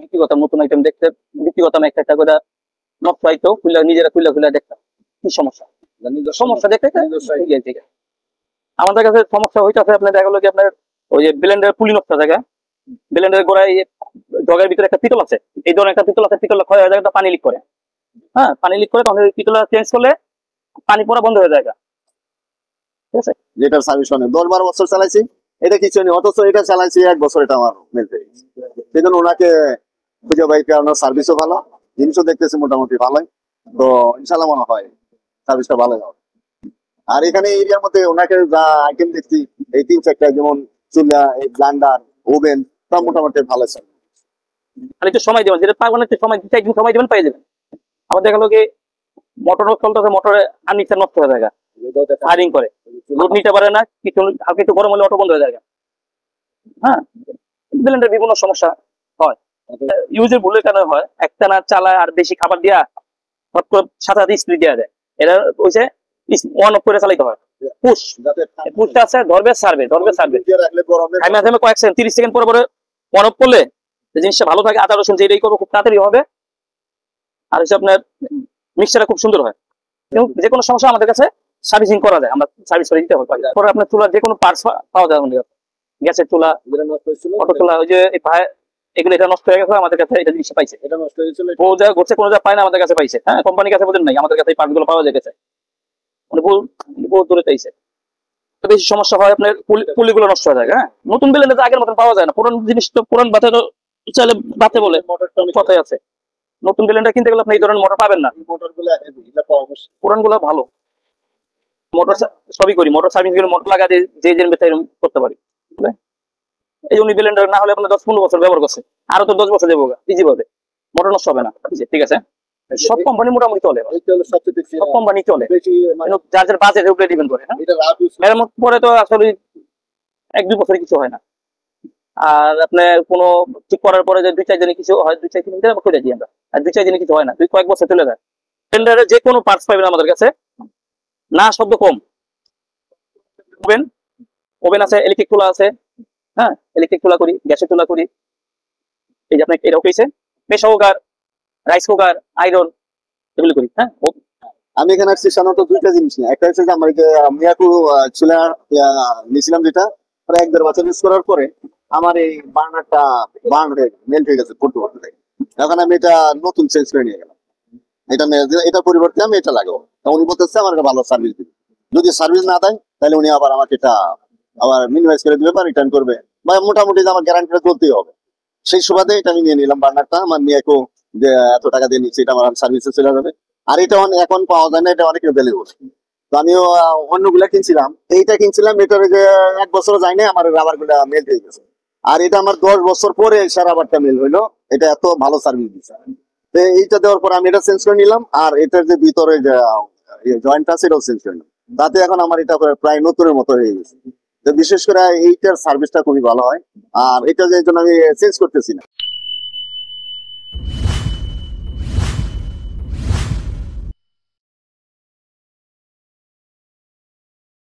বিক্রি করতাম নতুন আইটেম দেখতে, বিক্রি করতাম একটা একটা করে নষ্ট আইতো নিজেরা খুলে দেখতাম কি সমস্যা, সমস্যা দেখতে ঠিক আছে। আমাদের কাছে সমস্যা হইতেছে আপনার দেখা গেলো কি আপনার ওই যে ব্লেন্ডার পুলি নষ্ট থাকে, ব্লেন্ডারের গোড়ায় জগের ভিতরে একটা পিতল আছে, এই ধরনের একটা পিতল আছে, পিতল ক্ষয় হয়ে যায়, পানি লিক করে। হ্যাঁ, পানি লিক করে তখন পিতল চেঞ্জ করলে পানি পড়া বন্ধ হয়ে যায়। ঠিক আছে, যেটার সার্ভিস অনেক 10-12 বছর চালাইছি, এটা কিছু নেই, অথচ এটা চালাইছি 1 বছর, এটা আমার মিলতে সেই জন্য ওনাকে খুঁজে পাই, কারণ সার্ভিসও ভালো, জিনিসও দেখতেছি মোটামুটি ভালোই, তো ইনশাল্লাহ মনে হয় সার্ভিসটা ভালো হবে। আর এখানে এরিয়ার মধ্যে ওনাকে যা আইটেম দেখছি এই 3-4টা, যেমন চুলা, এই ব্লান্ডার, ওভেন, সব মোটামুটি ভালো আছে। খালি একটু সময় দেবেন, যেটা পারবেন একটু সময় দিতে, একদিন সময় দেবেন পেয়ে যাবেন। আবার দেখা গেলো কি মোটর চলতেছে, মোটরে আর্নিচার নষ্ট হয়ে যায়, ফায়ারিং করে, লোড নিতে পারে না, কিছু হালকা একটু গরম হলে অটো বন্ধ হয়ে যায়। হ্যাঁ, ব্লেন্ডার বিভিন্ন সমস্যা হয়, ইউজের ভুলের কারণে হয়। একটানা চালায় আর বেশি খাবার দিয়া হট করে সাথে সাথে স্পিড দেওয়া যায়, এটা হচ্ছে অন অফ করে চালাইতে হয়। পুশ, পুশটা আছে, ধরবে সারবে, আমি মাঝে কয়েক সেকেন্ড 30 সেকেন্ড পরে পরে অন অফ করলে জিনিসটা ভালো থাকে। আদা রসুন যেটাই করবো খুব তাড়াতাড়ি হবে, আর হচ্ছে আপনার মিক্সচারটা খুব সুন্দর হয়। এবং যে কোনো সমস্যা আমাদের কাছে সার্ভিসিং করা যায়, আমরা সার্ভিস করে দিতে হবে। পরে আপনার চুলার যে কোনো পার্টস পাওয়া যায়, গ্যাসের চুলা, অটো চুলা, ওই যে এগুলো এটা নষ্ট হয়ে গেছে, আমাদের কাছে এটা জিনিস পাইছে, এটা নষ্ট হয়েছিল, ও যা ঘটছে কোনো যা পায় না, আমাদের কাছে পাইছে। হ্যাঁ, কোম্পানির কাছে বোঝেন নাই, আমাদের কাছে এই পার্টস গুলো পাওয়া যায় গেছে, মানে বহু দূরে পাইছে। বেশি সমস্যা হয় আপনার পুলিগুলো নষ্ট হয়ে যায়। হ্যাঁ, নতুন ব্লেন্ডার আগের মতন পাওয়া যায় না, পুরান জিনিস তো পুরান বাতে চাইলে বাতে বলে কথাই আছে। নতুন ব্লেন্ডার কিনতে গেলে আপনি এই ধরনের মোটর পাবেন না, পুরান গুলো ভালো। মোটর সবই করি, মোটর সার্ভিস গুলো, মোটর লাগা যে করতে পারি। এই জন্য ব্লেন্ডার না হলে আপনার 10-15 বছর ব্যবহার করছে, আরো তো 10 বছর দেবো ইজি ভাবে, মোটর নষ্ট হবে না। ঠিক আছে, সব কোম্পানি মোটামুটি চলে, সব কোম্পানি চলে, যার যার বাজেট উপরে ডিপেন্ড করে। মেরামত পরে তো আসলে 1-2 বছরে কিছু হয় না। আর আপনার কোনো ঠিক করার পরে যে 2-4 দিনে কিছু হয়, 2-4 দিন করে দিই আমরা, আর 2-4 দিনে কিছু হয় না, কয়েক বছর চলে যায়। ব্লেন্ডারের যে কোনো পার্টস পাবেন আমাদের কাছে, না শব্দ কম। ওভেন, ওভেন আছে, ইলেকট্রিক চুলা আছে। হ্যাঁ, ইলেকট্রিক চুলা করি, গ্যাসের চুলা করি, এই যে আপনার এটাও পেয়েছে, pressure cooker, rice cooker, iron, এগুলো করি। হ্যাঁ, আমি এখানে আসছি সাধারণত 2টা জিনিস নিয়ে। একটা হচ্ছে যে আমার মিয়াকু চুলা নিয়েছিলাম, যেটা প্রায় 1-1.5 বছর ইউজ করার পরে আমার এই বার্নারটা মেল্ট হয়ে গেছে পড়তে। এখন আমি এটা নতুন চেঞ্জ করে নিয়ে গেলাম, এটা পরিবর্তে আমি এটা লাগাবো। উনি বলতেছে আমার ভালো সার্ভিস দিবে, যদি সার্ভিস না দেয় তাহলে উনি আবার আমাকে এটা আবার মিনিমাইজ করে দিবে বা রিটার্ন করবে, বা মোটামুটি আমার গ্যারান্টিটা চলতেই হবে। সেই সুবাদে এটা আমি নিয়ে নিলাম বার্নারটা, আমার মিয়াকু যে এত টাকা দিয়ে নিচ্ছে, এটা আমার সার্ভিসে চলে যাবে। আর এটা এখন পাওয়া যায় না, এটা অনেক ভ্যালুয়েবল। তো আমিও অন্যগুলা কিনছিলাম, এইটা কিনছিলাম, এটার যে 1 বছর যায় না, আমার রাবার গুলা মেল্ট হয়ে গেছে। আর এটা আমার 10 বছর পরে রাবারটা মেল হইলো, এটা এত ভালো সার্ভিস দিচ্ছে। তো এইটা দেওয়ার পর আমি এটা চেঞ্জ করে নিলাম, আর এটার যে ভিতরে যে জয়েন্ট আছে এটাও চেঞ্জ করে নিলাম। তাতে এখন আমার এটা প্রায় নতুনের মতো হয়ে গেছে। তো বিশেষ করে এইটার সার্ভিসটা খুবই ভালো হয়, আর এটা যে জন্য আমি চেঞ্জ করতেছি না।